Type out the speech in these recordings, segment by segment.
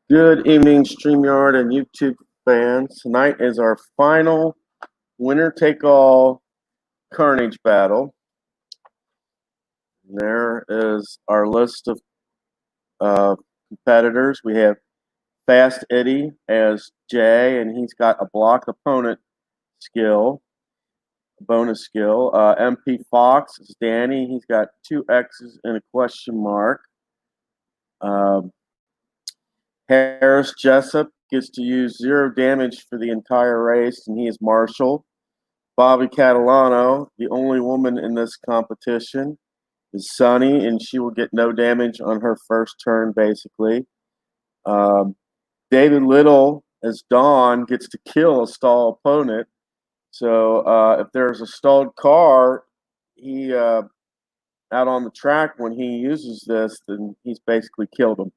Good evening, StreamYard and YouTube fans. Tonight is our final winner-take-all Carnage battle. There is our list of competitors. We have Fast Eddie as Jay, and he's got a block opponent skill, bonus skill. MP Fox is Danny. He's got 2 X's and a question mark. Harris Jessup gets to use 0 damage for the entire race, and he is Marshall. Bobby Catalano, the only woman in this competition, is Sunny, and she will get no damage on her first turn, basically. David Little, as Dawn, gets to kill a stall opponent. So if there's a stalled car, he out on the track when he uses this, then he's basically killed him.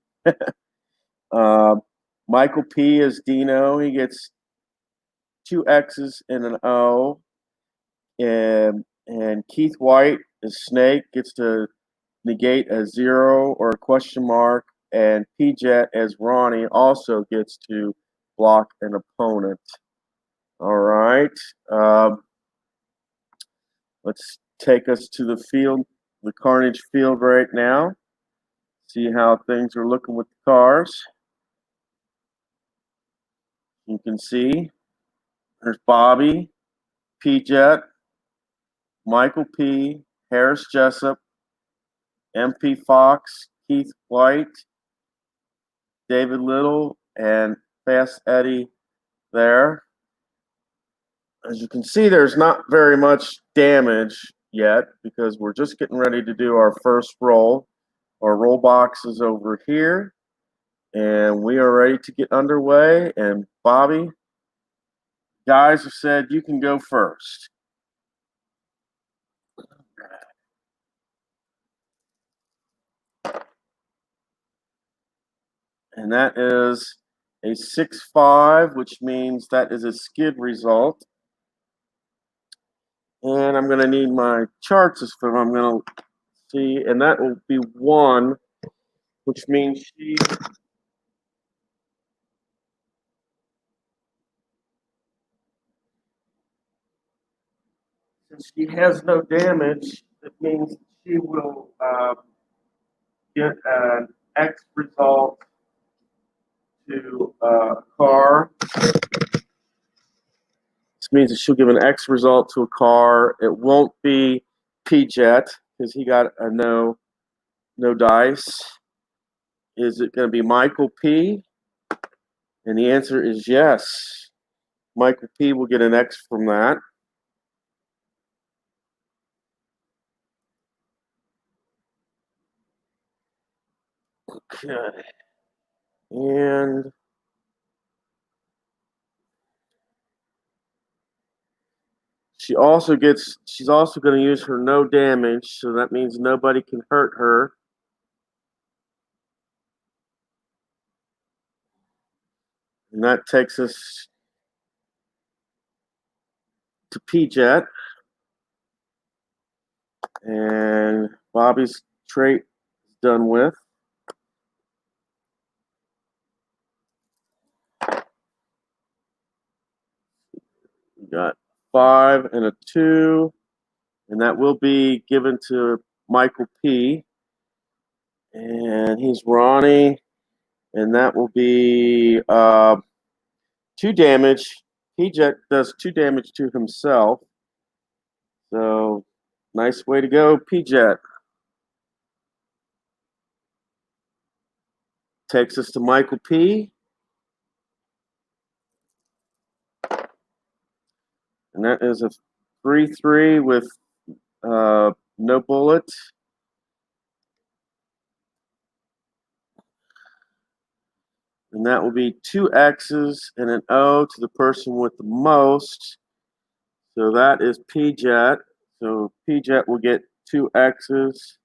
Michael P. is Dino. He gets 2 X's and an O. And Keith White is Snake, gets to negate a 0 or a question mark. And P-Jet as Ronnie also gets to block an opponent. All right. Let's take us to the field, the Carnage field right now. See how things are looking with the cars. You can see there's Bobby, P-Jet, Michael P., Harris Jessup, MP Fox, Keith White, David Little, and Fast Eddie there. As you can see, there's not very much damage yet because we're just getting ready to do our first roll. Our roll box is over here, and we are ready to get underway. And Bobby, guys have said you can go first. And that is a 6-5, which means that is a skid result. And I'm going to need my charts as for I'm going to see, and that will be 1, which means since she has no damage, it means she will get an X result to a car. This means that she'll give an X result to a car. It won't be P-Jet because he got a no dice. Is it going to be Michael P? And the answer is yes. Michael P will get an X from that. Okay. And she's also going to use her no damage, so that means nobody can hurt her. And that takes us to P-Jet. And Bobby's trait is done with. We got 5 and a 2. And that will be given to Michael P. And he's Ronnie. And that will be 2 damage. P-Jet does 2 damage to himself. So, nice way to go, P-Jet. Takes us to Michael P. And that is a 3-3 with no bullet. And that will be 2 X's and an O to the person with the most. So that is P-Jet. So P-Jet will get 2 X's.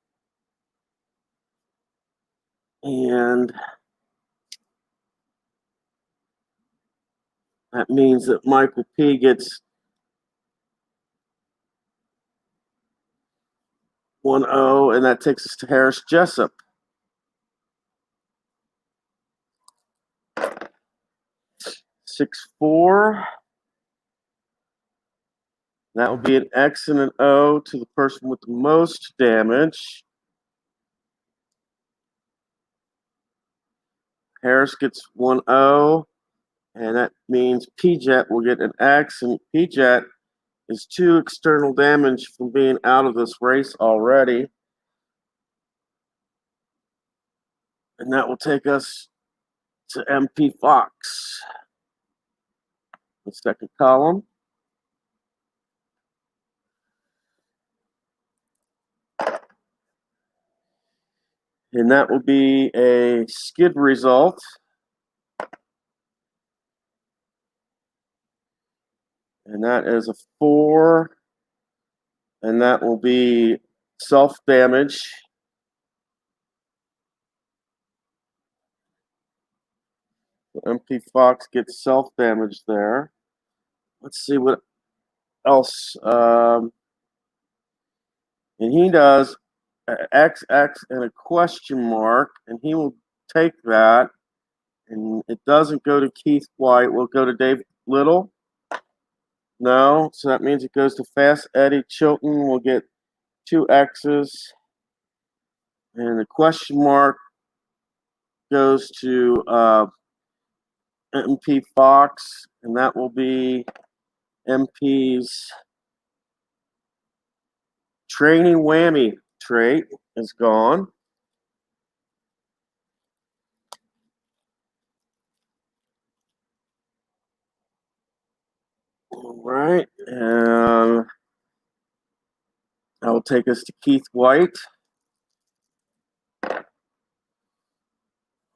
And that means that Michael P gets 1 O, and that takes us to Harris Jessup. 6-4. That will be an X and an O to the person with the most damage. Harris gets 1 O, and that means P-Jet will get an X, and P-Jet is 2 external damage from being out of this race already. And that will take us to MP Fox. The second column. And that will be a skid result. And that is a 4. And that will be self-damage. MP Fox gets self-damage there. Let's see what else. And he does XX and a question mark, and he will take that. And it doesn't go to Keith White. We'll go to Dave Little. No, so that means it goes to Fast Eddie Chilton. We'll get 2 X's. And the question mark goes to MP Fox, and that will be MP's training whammy trait is gone. All right, and that will take us to Keith White.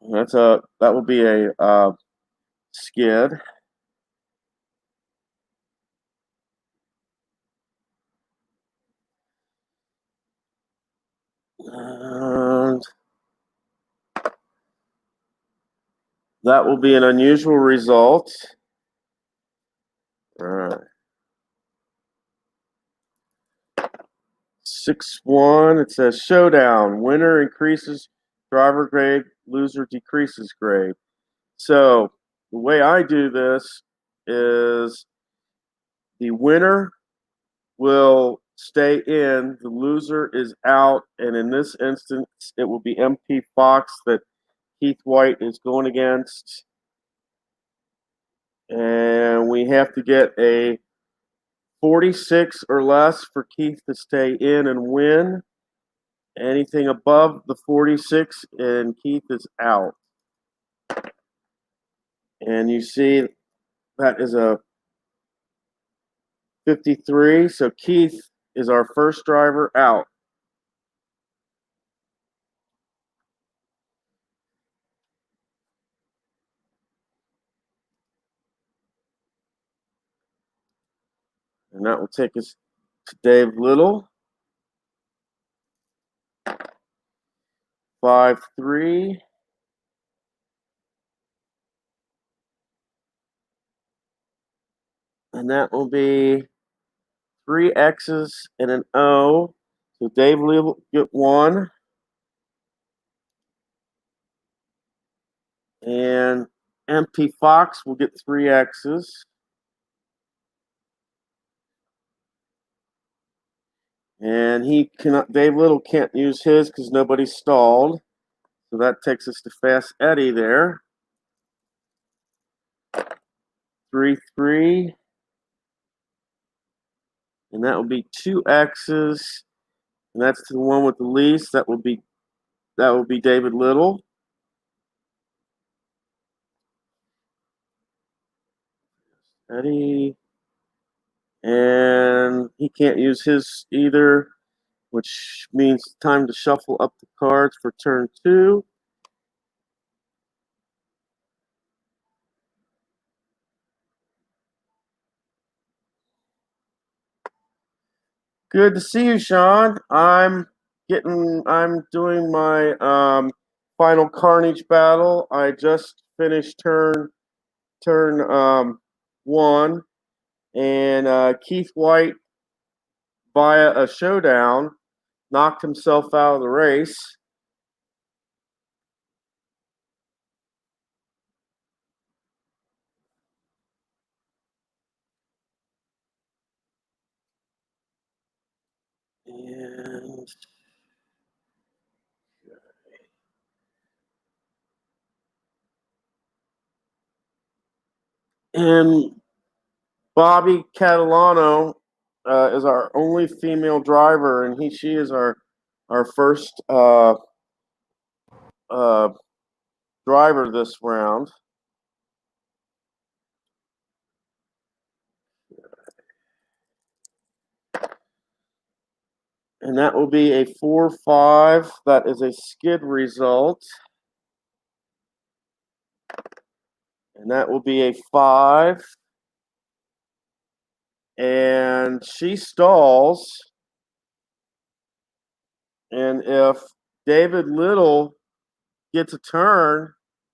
That will be a skid. And that will be an unusual result. All right. 6-1. It says showdown. Winner increases driver grade, loser decreases grade. So the way I do this is the winner will stay in, the loser is out, and in this instance, it will be MP Fox that Keith White is going against. And we have to get a 46 or less for Keith to stay in and win. Anything above the 46 and Keith is out. And you see that is a 53. So Keith is our first driver out. And that will take us to Dave Little. 5-3. And that will be 3 X's and an O. So Dave will get 1. And MP Fox will get 3 X's. And Dave Little can't use his because nobody stalled. So that takes us to Fast Eddie there. 3-3. And that will be 2 X's. And that's to the one with the least. That will be David Little. Eddie. And he can't use his either, which means time to shuffle up the cards for turn 2. Good to see you, Sean. I'm doing my final Carnage battle. I just finished turn 1, and Keith White, via a showdown, knocked himself out of the race. And Bobby Catalano is our only female driver, and she is our first uh, driver this round. And that will be a 4-5. That is a skid result. And that will be a 5. And she stalls. And if David Little gets a turn,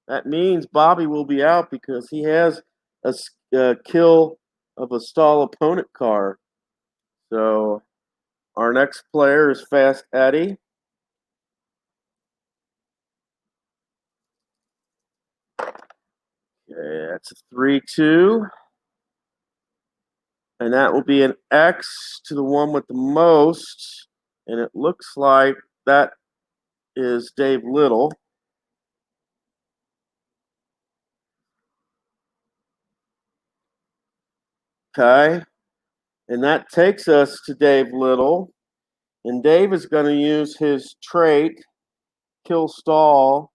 that means Bobby will be out because he has a kill of a stall opponent car. So our next player is Fast Eddie. Okay, that's a 3-2. And that will be an X to the one with the most. And it looks like that is Dave Little. Okay. And that takes us to Dave Little. And Dave is going to use his trait, Kill Stall.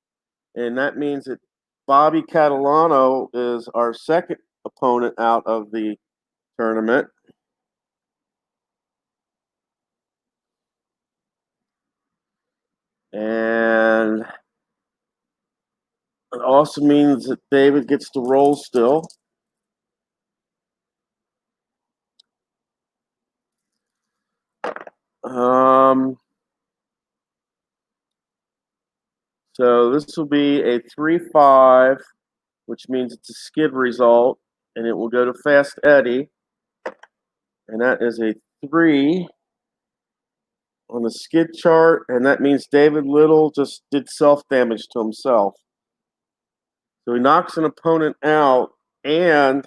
And that means that Bobby Catalano is our second opponent out of the tournament. And it also means that David gets to roll still. So this will be a 3-5, which means it's a skid result, and it will go to Fast Eddie. And that is a 3 on the skid chart, and that means David Little just did self-damage to himself. So he knocks an opponent out, and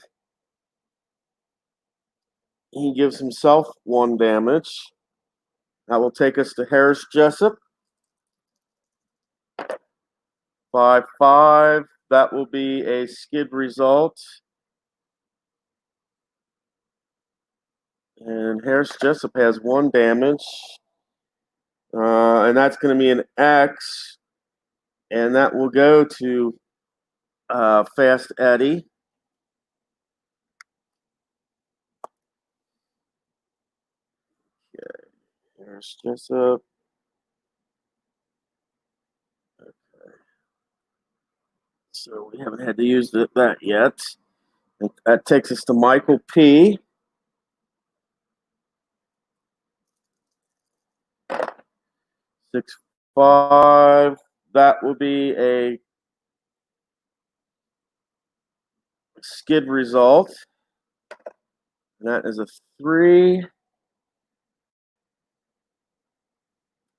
he gives himself 1 damage. That will take us to Harris Jessup. 5-5. That will be a skid result. And Harris Jessup has 1 damage. And that's going to be an X. And that will go to Fast Eddie. Okay. Harris Jessup. Okay. So we haven't had to use that yet. That takes us to Michael P. 6-5. That will be a skid result. And that is a 3.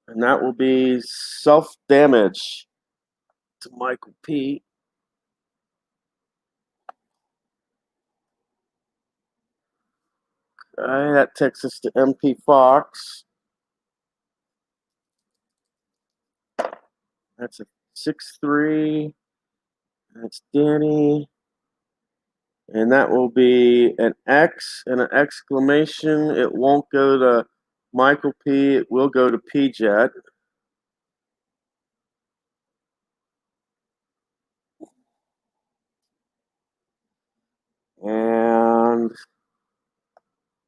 And that will be self-damage to Michael P. Okay, that takes us to MP Fox. That's a 6-3. That's Danny. And that will be an X and an exclamation. It won't go to Michael P. It will go to P-Jet. And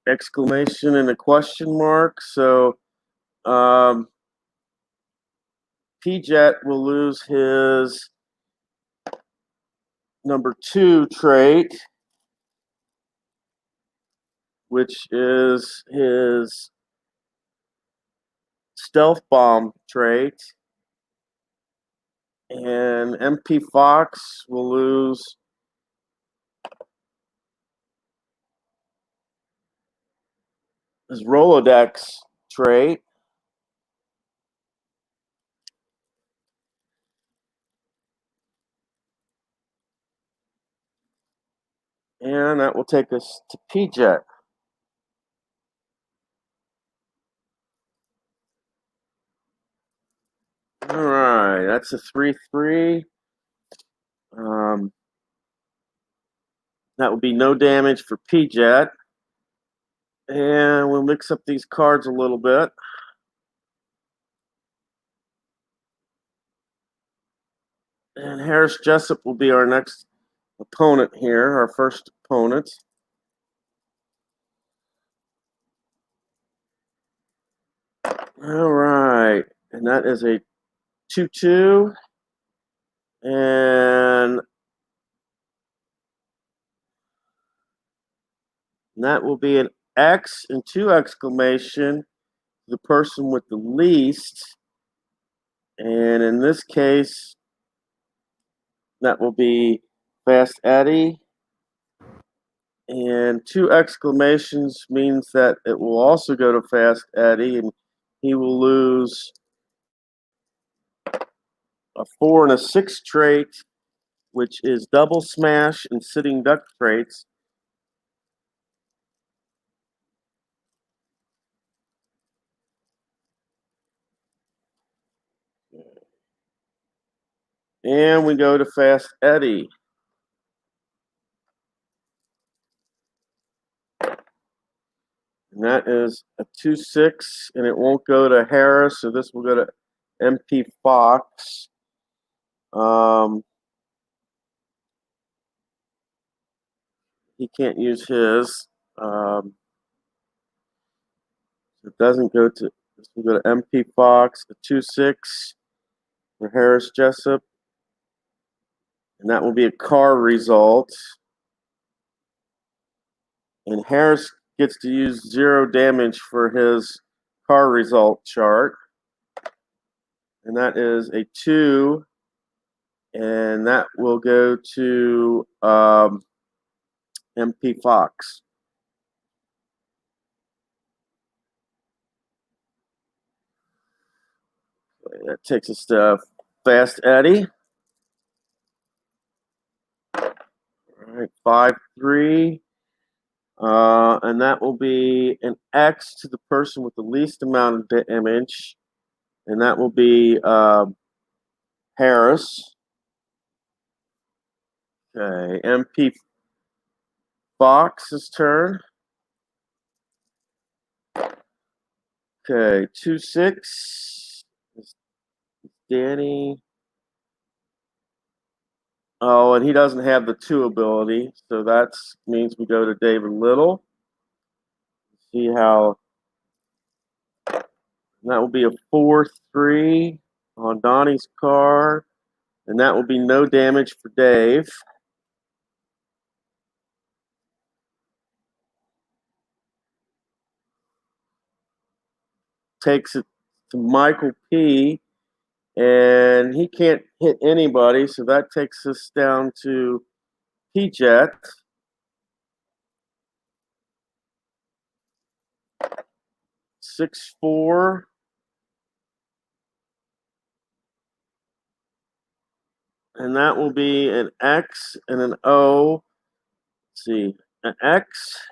exclamation and a question mark. So P-Jet will lose his number 2 trait, which is his stealth bomb trait. And MP Fox will lose his Rolodex trait. And that will take us to P-Jet. All right, that's a 3/3. That would be no damage for P-Jet. And we'll mix up these cards a little bit. And Harris Jessup will be our next opponent here, our first opponent. All right, and that is a 2/2. And that will be an X and 2 exclamation, the person with the least. And in this case, that will be Fast Eddie. And 2 exclamations means that it will also go to Fast Eddie, and he will lose a 4 and a 6 trait, which is double smash and sitting duck traits. And we go to Fast Eddie. And that is a 2/6, and it won't go to Harris, so this will go to MP Fox. He can't use his. It doesn't go to, this will go to MP Fox, the 2/6 for Harris Jessup. And that will be a car result. And Harris gets to use 0 damage for his car result chart. And that is a 2. And that will go to MP Fox. That takes us to Fast Eddie. All right, 5/3. And that will be an X to the person with the least amount of damage. And that will be Harris. Okay, MP Fox's turn. Okay, 2/6. Danny. Oh, and he doesn't have the 2 ability, so that means we go to David Little. See how that will be a 4/3 on Donnie's car, and that will be no damage for Dave. Takes it to Michael P, and he can't hit anybody, so that takes us down to P-Jet. 6/4. And that will be an X and an O. Let's see, an X,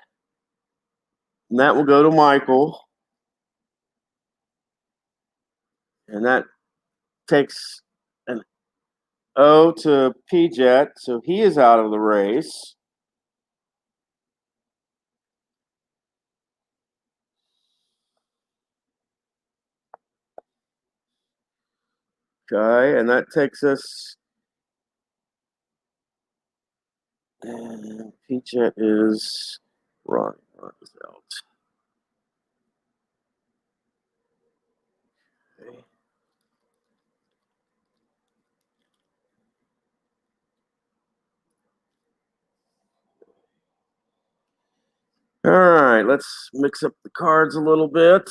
and that will go to Michael. And that takes an O to P-Jet, so he is out of the race. Okay, and that takes us, and P-Jet is Ron is out. Okay. All right, let's mix up the cards a little bit.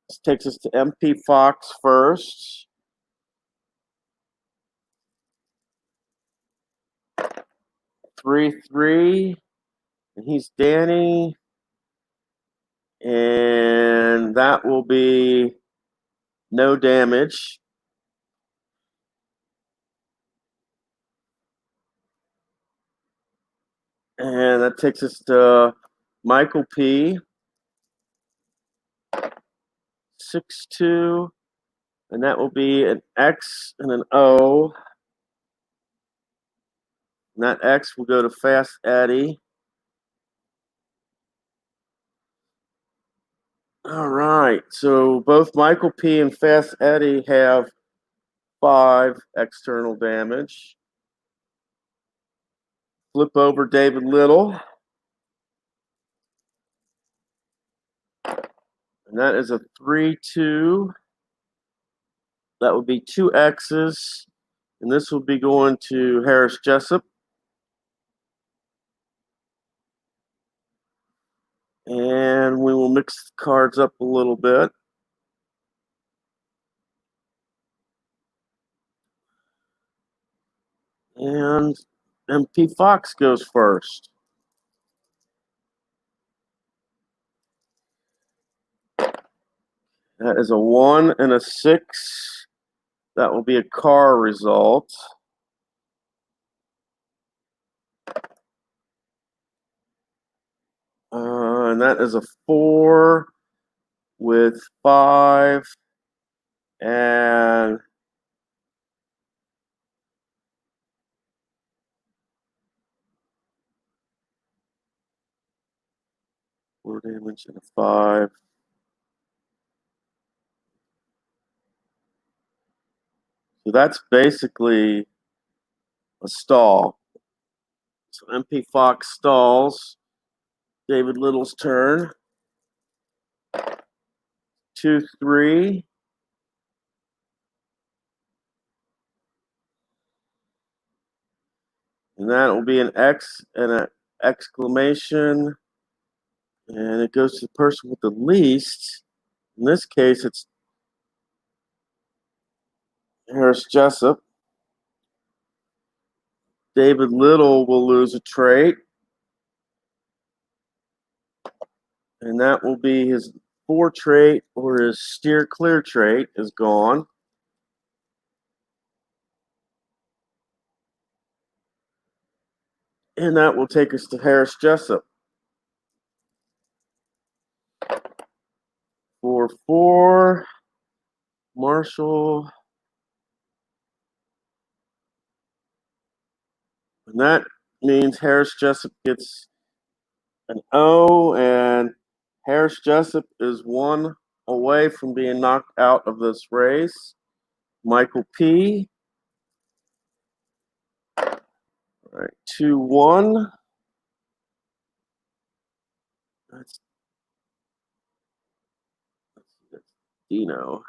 This takes us to MP Fox first. 3/3, and he's Danny, and that will be no damage. And that takes us to Michael P. 6-2. And that will be an X and an O. And that X will go to Fast Eddie. All right. So both Michael P. and Fast Eddie have 5 external damage. Flip over David Little. And that is a 3-2. That would be 2 X's. And this will be going to Harris Jessup. And we will mix the cards up a little bit. And MP Fox goes first. That is a 1 and a 6. That will be a car result. And that is a 4 with 5 and four damage and a 5. So that's basically a stall. So MP Fox stalls. David Little's turn. 2-3. And that will be an X and an exclamation. And it goes to the person with the least. In this case, it's Harris Jessup. David Little will lose a trait. And that will be his 4 trait, or his steer clear trait is gone. And that will take us to Harris Jessup. 4-4. Marshall. And that means Harris Jessup gets an O, and Harris Jessup is 1 away from being knocked out of this race. Michael P. All right, 2-1. That's Dino.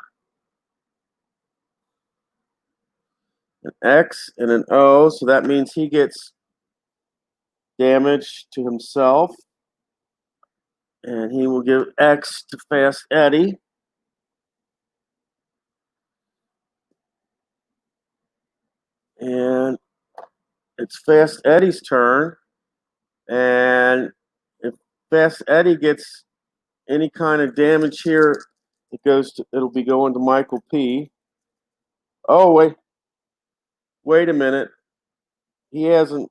An X and an O, so that means he gets damage to himself. And he will give X to Fast Eddie. And it's Fast Eddie's turn. And if Fast Eddie gets any kind of damage here, it'll be going to Michael P. Oh, wait a minute.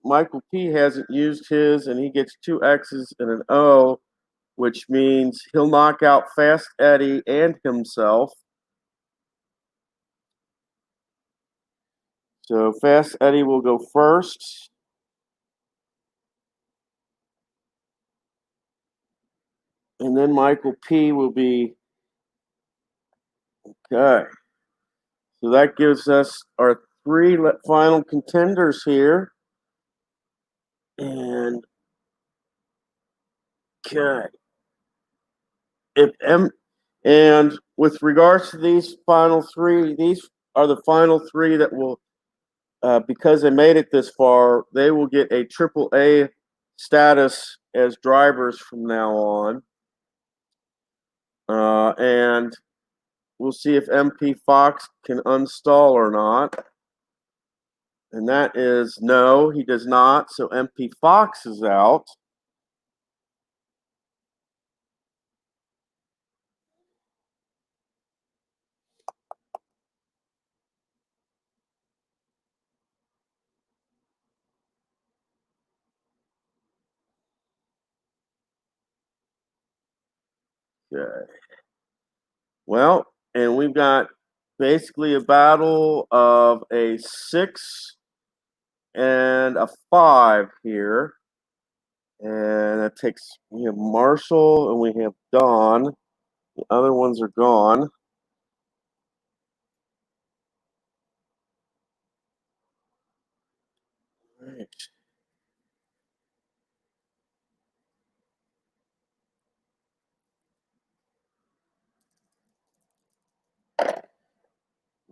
Michael P hasn't used his, and he gets 2 X's and an O, which means he'll knock out Fast Eddie and himself. So Fast Eddie will go first. And then Michael P will be okay. So that gives us our 3 final contenders here. And okay. And with regards to these final 3, these are the final 3 that will, because they made it this far, they will get a AAA status as drivers from now on. And we'll see if MP Fox can unstall or not. And that is no, he does not. So MP Fox is out. Okay. Well, and we've got basically a battle of a 6 and a 5 here. And that takes, we have Marshall and we have Don. The other ones are gone. All right.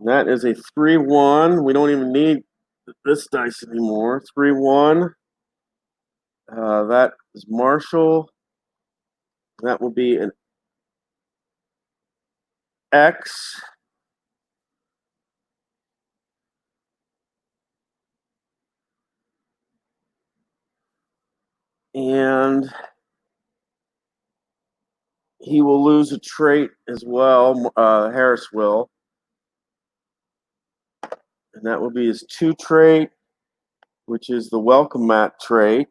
That is a 3-1. We don't even need this dice anymore. 3-1. That is Marshall. That will be an X. And he will lose a trait as well. Harris will. And that will be his 2 trait, which is the welcome mat trait.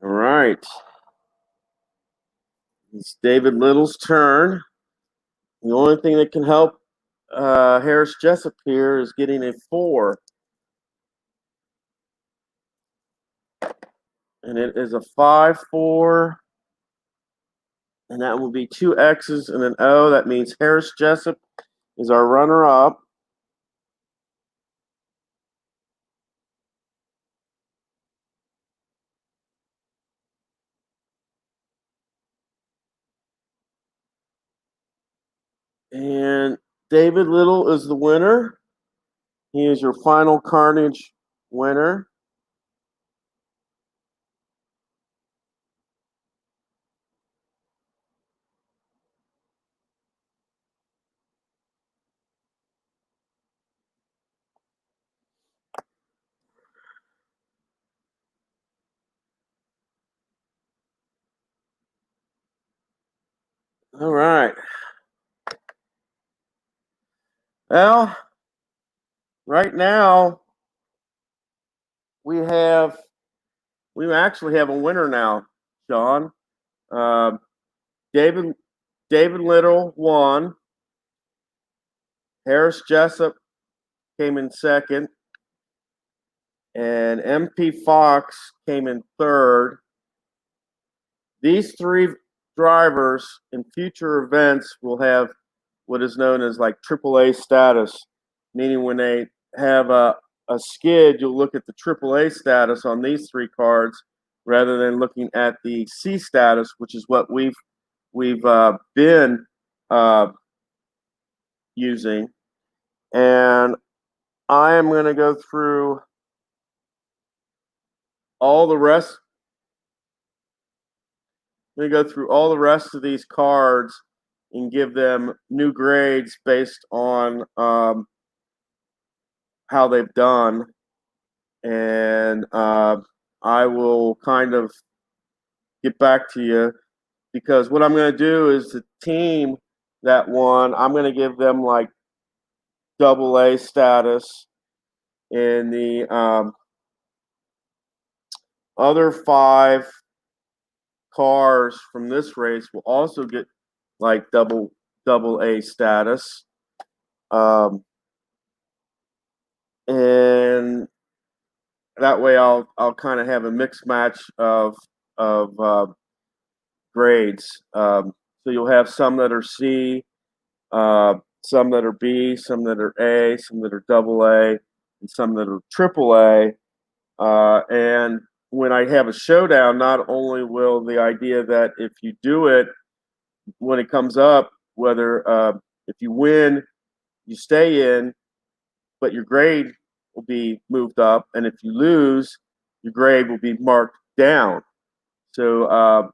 All right. It's David Little's turn. The only thing that can help Harris Jessup here is getting a 4. And it is a 5-4. And that will be 2 X's and an O. That means Harris Jessup is our runner-up. And David Little is the winner. He is your final Carnage winner. All right. Well, right now we actually have a winner now, Sean. Uh, David Little won. Harris Jessup came in second, and MP Fox came in third. These 3 drivers in future events will have what is known as like AAA status, meaning when they have a skid, you'll look at the AAA status on these 3 cards rather than looking at the C status, which is what we've been using. And I am going to go through all the rest. I'm going to go through all the rest of these cards and give them new grades based on how they've done. And I will kind of get back to you, because what I'm going to do is the team that won, I'm going to give them like AA status, and the other 5 cars from this race will also get like double A status. And that way I'll kind of have a mixed match of grades. So you'll have some that are C, some that are B, some that are A, some that are double A, and some that are triple A. And when I have a showdown, not only will the idea that if you do it, when it comes up, whether if you win, you stay in, but your grade will be moved up, and if you lose, your grade will be marked down. So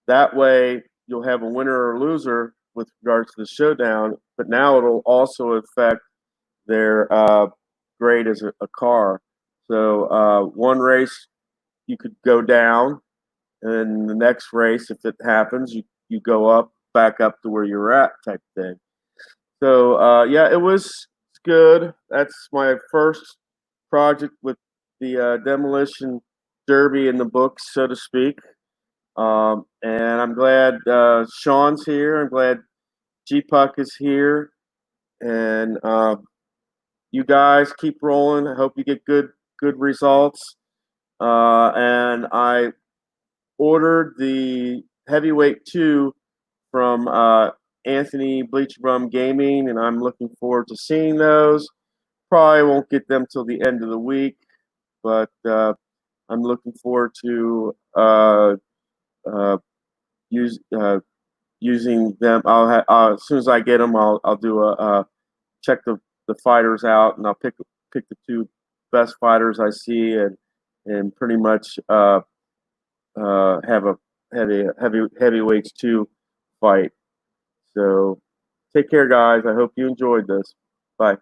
that way, you'll have a winner or loser with regards to the showdown, but now it'll also affect their grade as a car. So one race, you could go down, and then the next race, if it happens, you go up, back up to where you're at, type thing. So yeah, it was good. That's my first project with the demolition derby in the books, so to speak. And I'm glad Sean's here. I'm glad G Puck is here, and you guys keep rolling. I hope you get good results. And I ordered the heavyweight 2 from Anthony Bleachbrum Gaming, and I'm looking forward to seeing those. Probably won't get them till the end of the week, but I'm looking forward to uh, use, using them. As soon as I get them, I'll do a check the fighters out, and I'll pick the 2 best fighters I see, and pretty much have a heavyweights 2 fight. So take care, guys. I hope you enjoyed this. Bye.